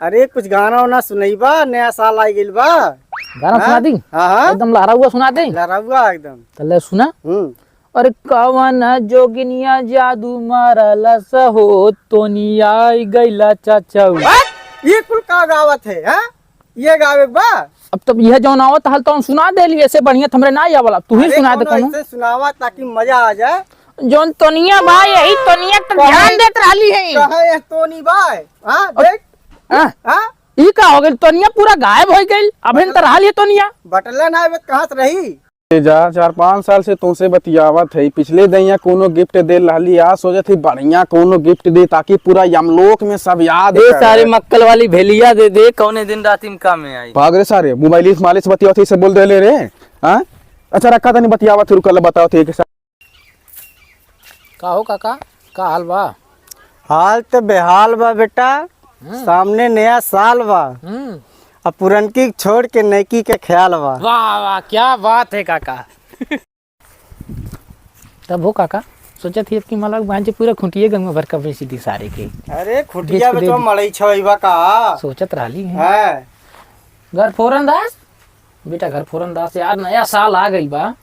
अरे कुछ गाना वाना सुनई बा, नया साल आई गइल बा। गाना सुना दी? हाँ एकदम लहरा हुआ सुना दे। लहरा हुआ एकदम। चले सुना। अरे कवन जोगिनिया जादू मारला सहो तोनिया गइला चाचा। ये कुल का गावत है? हाँ ये गावे बा। अब तब यह जौन आवत हल तो सुना दे लिए ऐसे बढ़िया हमरे ना आया वाला, तू ही सुना दे कोनो। ऐसे सुनावा ताकि मजा आ जाए। जौन तोनिया बा यही तोनिया तो ध्यान देत रहली है। कहे है तोनी बाय? हां देख। हां ई का हो गेल? तोनिया पूरा गायब हो गइल। अबेन त रहली तोनिया बटला ना बत कहां से रही? 4-5 साल से तुमसे बतियावत है। पिछले दैया कोनो गिफ्ट दे रहली, आज सोचत थी बढ़िया कोनो गिफ्ट दे ताकि पूरा यमलोक में सब याद ये सारी मक्कल वाली भेलिया दे दे, कौने दिन रात में काम में आई। भाग रे सारे मोबाइल मालिश बतियावत से बोल दे ले रे। हां अच्छा रखा था नहीं बतियावत फिर कल बताओ थे के का हो काका, का हाल बा? हाल तो बेहाल बा बेटा। सामने नया साल बा, अब पुरनकी छोड़ के नैकी के ख्याल बा। वाह वाह क्या बात है काका। तब हो काका सोचा थी कि मालक बांझे पूरा खुंटिए गंगा भर का बेची दी सारे के। अरे खुटिया में तो मड़ई छईबा का सोचत रहली है। है घर फोरन दास बेटा, घर फोरन दास यार नया साल आ गई बा।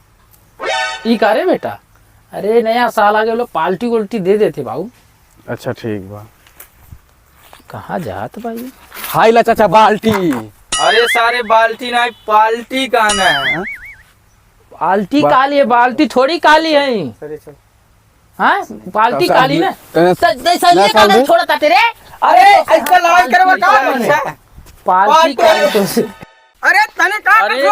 ई का रे बेटा? अरे नया साल आ गया, लोग पाल्टी उल्टी दे देते बाबू। अच्छा ठीक बा। कहाँ जात भाई? हाय ला चाचा बाल्टी। अरे सारे बाल्टी ना पाल्टी काना है। बाल्टी काली है, बाल्टी थोड़ी काली है। हाँ बाल्टी काली ना छोड़ा था तेरे। अरे ऐसा लड़ाई करवा का? पाल्टी काली तो अरे तने का रे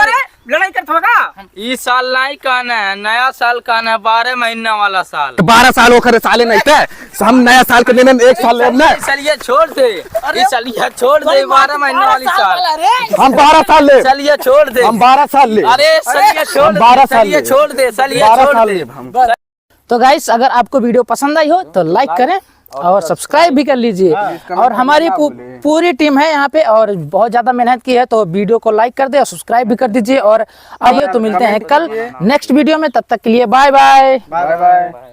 लड़ाई कर थोड़ा। ई साल नहीं काना है, नया साल काना है, 12 महीना वाला साल। 12 साल होकर साले नहीं थे, हम नया साल के दिन में 1 साल लेब ना। चलिए छोड़ दे, ये चलिए छोड़ दे 12 महीना वाली साल। हम 12 साल ले। चलिए छोड़ दे, हम 12 साल ले। अरे चलिए छोड़ दे, 12 साल चलिए ले। छोड़ दे, चलिए 12 छोड़ साल दे। ले हम। तो गाइस अगर आपको वीडियो पसंद आई हो तो लाइक करें और सब्सक्राइब भी कर लीजिए। और हमारी पूरी टीम है यहाँ पे और बहुत ज्यादा मेहनत की है, तो वीडियो को लाइक कर दे और सब्सक्राइब भी कर दीजिए। और अब तो मिलते हैं कल नेक्स्ट वीडियो में, तब तक के लिए बाय बाय। Bye bye.